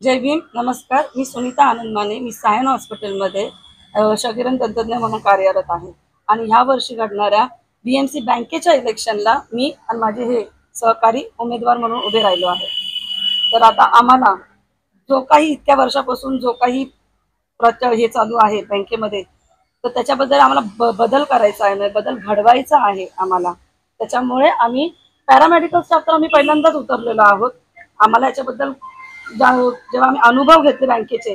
जय भीम, नमस्कार. मी सुनीता आनंद माने. मी सायन हॉस्पिटलमध्ये शगिरण तंत्रज्ञ म्हणून कार्यरत आहे आणि ह्या वर्षी घडणाऱ्या BMC बँकेच्या इलेक्शनला मी आणि माझे हे सहकारी उमेदवार म्हणून उभे राहिलो आहे. तर आता आम्हाला जो काही इतक्या वर्षापासून जो काही प्रचार हे चालू आहे बँकेमध्ये, तर त्याच्याबद्दल आम्हाला बदल करायचा आहे, बदल घडवायचा आहे आम्हाला. त्याच्यामुळे आम्ही पॅरामेडिकल स्टाफ तर आम्ही पहिल्यांदाच उतरलेलो आहोत. आम्हाला याच्याबद्दल जेव्हा आम्ही अनुभव घेतले बँकेचे,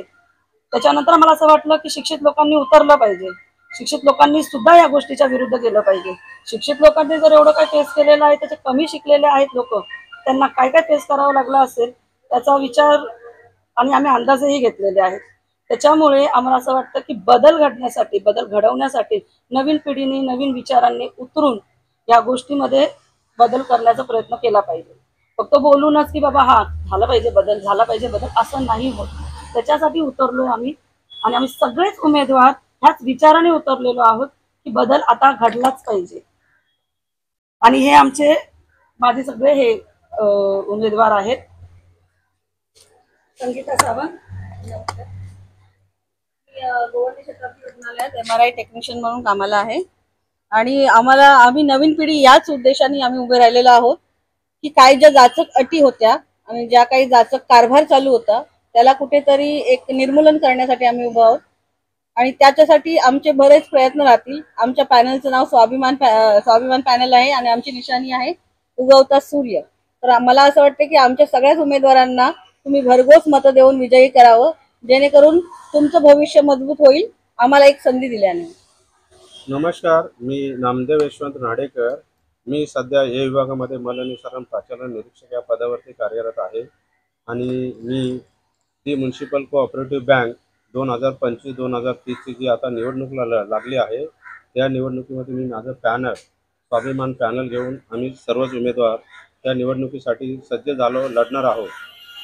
त्याच्यानंतर मला असं वाटलं की शिक्षित लोकांनी उतरलं पाहिजे. शिक्षित लोकांनी सुद्धा या गोष्टीच्या विरुद्ध गेलं पाहिजे. शिक्षित लोकांनी जर एवढं काय फेस केलेलं आहे, त्याचे कमी शिकलेले आहेत लोक, त्यांना काय काय फेस करावं लागलं असेल त्याचा विचार आणि आम्ही अंदाजही घेतलेले आहेत. त्याच्यामुळे आम्हाला असं वाटतं की बदल घडण्यासाठी, बदल घडवण्यासाठी नवीन पिढीने, नवीन विचारांनी उतरून या गोष्टीमध्ये बदल करण्याचा प्रयत्न केला पाहिजे. फक्त बोलूनच की बाबा हा झाला पाहिजे बदल, झाला पाहिजे बदल, असं नाही होत. त्याच्यासाठी उतरलो आम्ही आणि आम्ही सगळेच उमेदवार ह्याच विचाराने उतरलेलो आहोत की बदल आता घडलाच पाहिजे. आणि हे माझे सगळे हे उमेदवार आहेत. संगीता सावंत, गोवंडी शताब्दी रुग्णालयात MRI टेक्निशियन म्हणून कामाला आहे. आणि आम्ही नवीन पिढी याच उद्देशाने आम्ही उभे राहिलेलो आहोत की काही ज्या जाचक अटी होत्या आणि ज्या काही जाचक कारभार चालू होता त्याला कुठेतरी एक निर्मूलन करण्यासाठी आम्ही उभे आहोत. आणि त्याच्यासाठी आमचे बरेच प्रयत्न राहतील. आमच्या पॅनलचं नाव स्वाभिमान पॅनल आहे आणि आमची निशाणी आहे उगवता सूर्य. तर मला असं वाटतं की आमच्या सगळ्याच उमेदवारांना तुम्ही भरघोस मतं देऊन विजयी करावं, जेणेकरून तुमचं भविष्य मजबूत होईल आम्हाला एक संधी दिल्याने. नमस्कार, मी नामदेव यशवंत नाडेकर. मी सध्या ए विभागामध्ये मलनिःसरण प्रचालन निरीक्षक या पदावरती कार्यरत आहे आणि मी ती म्युनिसिपल कोऑपरेटिव्ह बँक 2025-2030 जी आता निवडणूक लागली आहे, त्या निवडणुकीमध्ये मी माझं पॅनल स्वाभिमान पॅनल घेऊन आम्ही सर्वच उमेदवार त्या निवडणुकीसाठी सज्ज झालो, लढणार आहोत.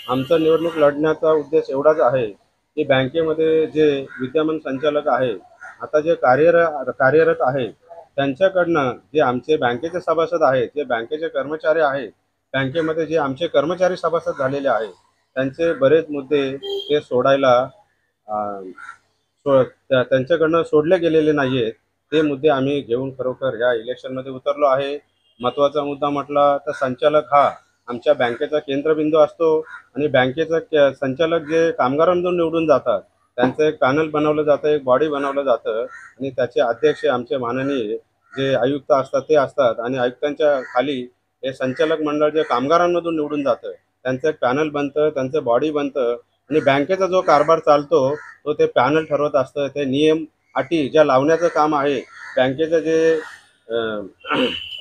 आमचा निवडणूक लढण्याचा उद्देश एवढाच आहे की बँकेमध्ये जे विद्यमान संचालक आहे, आता जे कार्यरत आहे, त्यांच्याकडनं जे आमचे बँकेचे सभासद आहेत, जे बँकेचे कर्मचारी आहेत, बँकेमध्ये जे आमचे कर्मचारी सभासद झालेले आहेत, त्यांचे बरेच मुद्दे ते सोडायला त्यांच्याकडनं सोडले गेलेले नाही आहेत. ते मुद्दे आम्ही घेऊन खरोखर ह्या इलेक्शनमध्ये उतरलो आहे. महत्त्वाचा मुद्दा म्हटला तर संचालक हा आमच्या बँकेचा केंद्रबिंदू असतो आणि बँकेचा संचालक जे कामगारांमधून निवडून जातात त्यांचं एक पॅनल बनवलं जातं, एक बॉडी बनवलं जातं आणि त्याचे अध्यक्ष आमचे माननीय जे आयुक्त असतात ते असतात आणि आयुक्तांच्या खाली हे संचालक मंडळ जे कामगारांमधून निवडून जातं त्यांचं एक पॅनल बनतं, त्यांचं बॉडी बनतं आणि बँकेचा जो कारभार चालतो तो ते पॅनल ठरवत असतं. ते नियम अटी ज्या लावण्याचं काम आहे, बँकेचं जे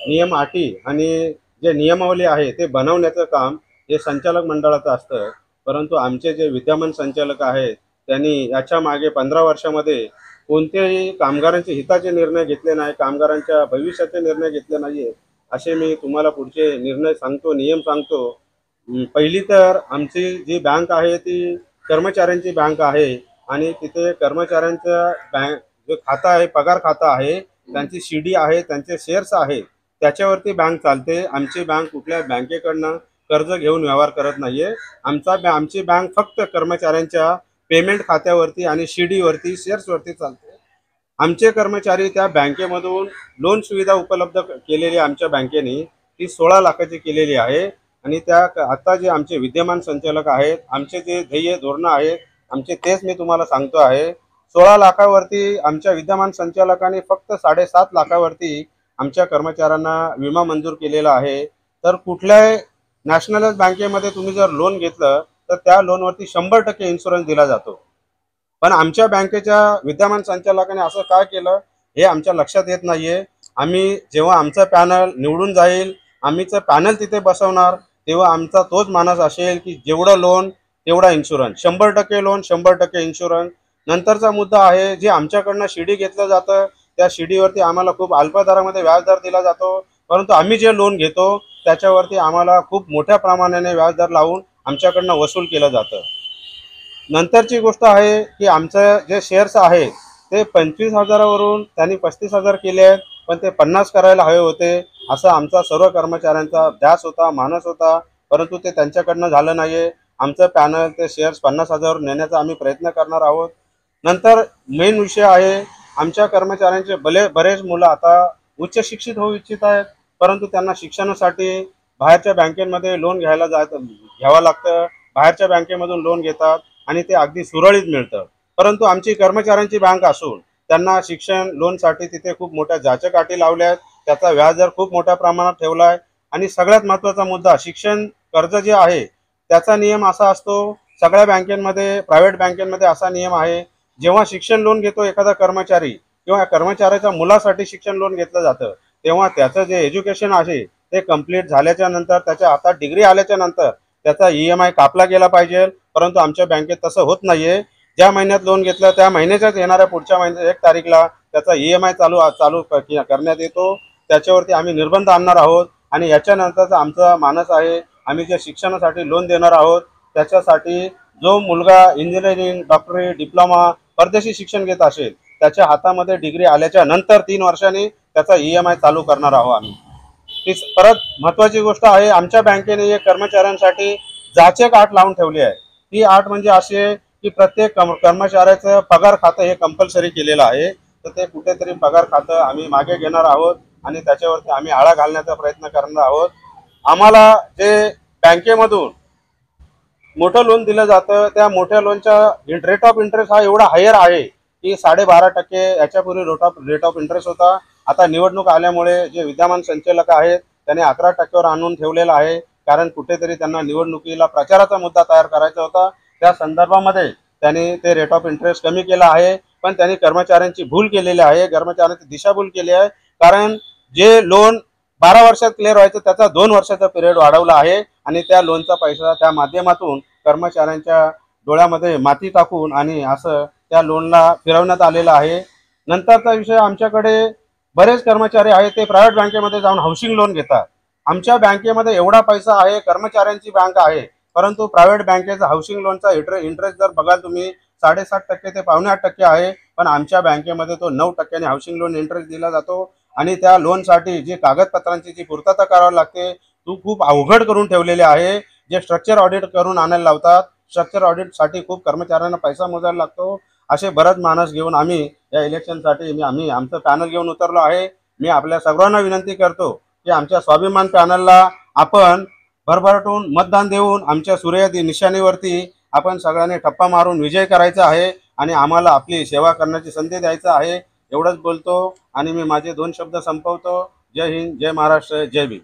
नियम अटी आणि जे नियमावली आहे ते बनवण्याचं काम हे संचालक मंडळाचं असतं. परंतु आमचे जे विद्यमान संचालक आहेत त्यांनी याच्या मागे 15 वर्षामध्ये कोणत्याही कामगारांचे हिताचे निर्णय घेतले नाही, कामगारांच्या भविष्याचे निर्णय घेतले नाही. असे मी तुम्हाला पुढचे निर्णय सांगतो, नियम सांगतो. पहिली तर आमची जी बँक आहे ती कर्मचाऱ्यांची बँक आहे आणि तिथे कर्मचाऱ्यांचं जो खातं आहे, पगार खातं आहे, त्यांची CD आहे, त्यांचे शेअर्स आहेत, त्याच्यावरती बँक चालते. आमची बँक कुठल्या बँकेकडनं कर्ज घेऊन व्यवहार करत नाहीये. आमची बँक फक्त कर्मचाऱ्यांच्या पेमेंट खात्यावरती आणि CD वरती, शेअर्सवरती चालते. आमचे कर्मचारी त्या बँकेमधून लोन सुविधा उपलब्ध केलेली आमच्या बँकेने ती 16 लाखाची केलेली आहे आणि त्या आता जे आमचे विद्यमान संचालक आहेत, आमचे जे ध्येय धोरणं आहेत आमचे, तेच मी तुम्हाला सांगतो आहे. 16 लाखावरती आमच्या विद्यमान संचालकांनी फक्त 7.5 लाखावरती आमच्या कर्मचाऱ्यांना विमा मंजूर केलेला आहे. तर कुठल्याही नॅशनलाइज बँकेमध्ये तुम्ही जर लोन घेतलं तर त्या लोनवरती 100% इन्शुरन्स दिला जातो. पण आमच्या बँकेच्या विद्यमान संचालकाने असं काय केलं हे आमच्या लक्षात येत नाहीये. आम्ही जेव्हा आमचं पॅनल निवडून जाईल, आम्हीचं पॅनल तिथे बसवणार, तेव्हा आमचा तोच मानस असेल की जेवढं लोन तेवढा इन्शुरन्स, 100% लोन 100% इन्शुरन्स. नंतरचा मुद्दा आहे जे आमच्याकडनं CD घेतलं जातं त्या CD वरती आम्हाला खूप अल्प दरामध्ये व्याजदर दिला जातो, परंतु आम्ही जे लोन घेतो त्याच्यावरती आम्हाला खूप मोठ्या प्रमाणाने व्याजदर लावून आमच्याकडनं वसूल केलं जातं. नंतरची गोष्ट आहे की आमचं जे शेअर्स आहे ते 25,000वरून त्यांनी 35,000 केले आहेत, पण ते 50 करायला हवे होते असं आमचा सर्व कर्मचाऱ्यांचा ध्यास होता, मानस होता, परंतु ते त्यांच्याकडनं झालं नाही आहे. आमचं पॅनल ते शेअर्स 50,000 नेण्याचा आम्ही प्रयत्न करणार आहोत. नंतर मेन विषय आहे, आमच्या कर्मचाऱ्यांचे बरेच मुलं आता उच्च शिक्षित होऊ इच्छित आहेत, परंतु त्यांना शिक्षणासाठी बाहेरच्या बँकेमध्ये लोन घ्यावं लागतं. बाहेरच्या बँकेमधून लोन घेतात आणि ते अगदी सुरळीत मिळतं. परंतु आमची कर्मचाऱ्यांची बँक असून त्यांना शिक्षण लोनसाठी तिथे खूप मोठ्या जाचक अटी लावल्या आहेत. त्याचा व्याजदर खूप मोठ्या प्रमाणात ठेवला आहे. आणि सगळ्यात महत्त्वाचा मुद्दा, शिक्षण कर्ज जे आहे त्याचा नियम असा असतो, सगळ्या बँकेमध्ये, प्रायव्हेट बँकेमध्ये असा नियम आहे, जेव्हा शिक्षण लोन घेतो एखादा कर्मचारी किंवा कर्मचाऱ्याच्या मुलासाठी शिक्षण लोन घेतलं जातं, तेव्हा त्याचं जे एज्युकेशन आहे ते कंप्लीट झाल्याच्या नंतर, त्याच्या हातात डिग्री आल्याच्या नंतर त्याचा EMI कापला गेला पाहिजे. परंतु आमच्या बँकेत तसं होत नाहीये. ज्या महिन्यात लोन घेतलं त्या महिन्याच्याच येणाऱ्या पुढच्या महिन्यात 1 तारीखला त्याचा EMI चालू करण्यात येतो. त्याच्यावरती आम्ही निर्बंध आणणार आहोत. आणि याच्यानंतरचा आमचा मानस आहे, आम्ही जे शिक्षणासाठी लोन देणार आहोत त्याच्यासाठी जो मुलगा इंजिनिअरिंग, डॉक्टरेट, डिप्लोमा, परदेशी शिक्षण घेत असेल त्याच्या हातामध्ये डिग्री आल्याच्या नंतर 3 वर्षांनी त्याचा EMI चालू करणार आहोत आम्ही. ती परत महत्त्वाची गोष्ट आहे, आमच्या बँकेने एक कर्मचाऱ्यांसाठी जाचक अट लावून ठेवली आहे. ती अट म्हणजे अशी आहे की प्रत्येक कर्मचाऱ्याचं पगार खातं हे कंपल्सरी केलेलं आहे. तर ते कुठेतरी पगार खातं आम्ही मागे घेणार आहोत आणि त्याच्यावरती आम्ही आळा घालण्याचा प्रयत्न करणार आहोत. आम्हाला जे बँकेमधून मोठं लोन दिलं जातं त्या मोठ्या लोनचा रेट ऑफ इंटरेस्ट हा एवढा हायर आहे की 12.5% याच्यापूर्वी रेट ऑफ इंटरेस्ट होता. आता निवडणूक आल्यामुळे जे विद्यमान संचालक आहेत त्याने 11% आणून ठेवलेला आहे. कारण कुठेतरी त्यांना निवडणुकीला प्रचाराचा मुद्दा तयार करायचा होता. त्या संदर्भामध्ये त्यांनी ते रेट ऑफ इंटरेस्ट कमी केला आहे. पण त्यांनी कर्मचाऱ्यांची भूल केलेली आहे, कर्मचाऱ्यांची दिशाभूल केली आहे. कारण जे लोन 12 वर्षात क्लिअर व्हायचं त्याचा 2 वर्षाचा पिरियड वाढवला आहे आणि त्या लोनचा पैसा त्या माध्यमातून कर्मचाऱ्यांच्या डोळ्यामध्ये माती टाकून आणि असं त्या लोनला फिरवण्यात आलेलं आहे. नंतरचा विषय, आमच्याकडे बरेच कर्मचारी आहेत ते प्रायव्हेट बँकेमध्ये जाऊन हाऊसिंग लोन घेतात. आमच्या बँकेमध्ये एवढा पैसा आहे, कर्मचाऱ्यांची बँक आहे, परंतु प्रायव्हेट बँकेचा हाऊसिंग लोनचा इंटरेस्ट जर बघाल तुम्ही 7.5% ते 8.5% आहे. पण आमच्या बँकेमध्ये तो 9% हाऊसिंग लोन इंटरेस्ट दिला जातो. आणि त्या लोनसाठी जी कागदपत्रांची जी पूर्तता करावी लागते ती खूप अवघड करून ठेवलेली आहे. जे स्ट्रक्चर ऑडिट करून आणायला लावतात, स्ट्रक्चर ऑडिटसाठी खूप कर्मचाऱ्यांना पैसा मोजायला लागतो. असे बरेच मानस घेऊन आम्ही या इलेक्शनसाठी आम्ही आमचं पॅनल घेऊन उतरलो आहे. मी आपल्या सर्वांना विनंती करतो की आमच्या स्वाभिमान पॅनलला आपण भरभराटून मतदान देऊन आमच्या सूर्य निशाणीवरती आपण सगळ्यांनी ठप्पा मारून विजय करायचा आहे आणि आम्हाला आपली सेवा करण्याची संधी द्यायचा आहे. एवढंच बोलतो आणि मी माझे 2 शब्द संपवतो. जय हिंद, जय महाराष्ट्र, जय भीम.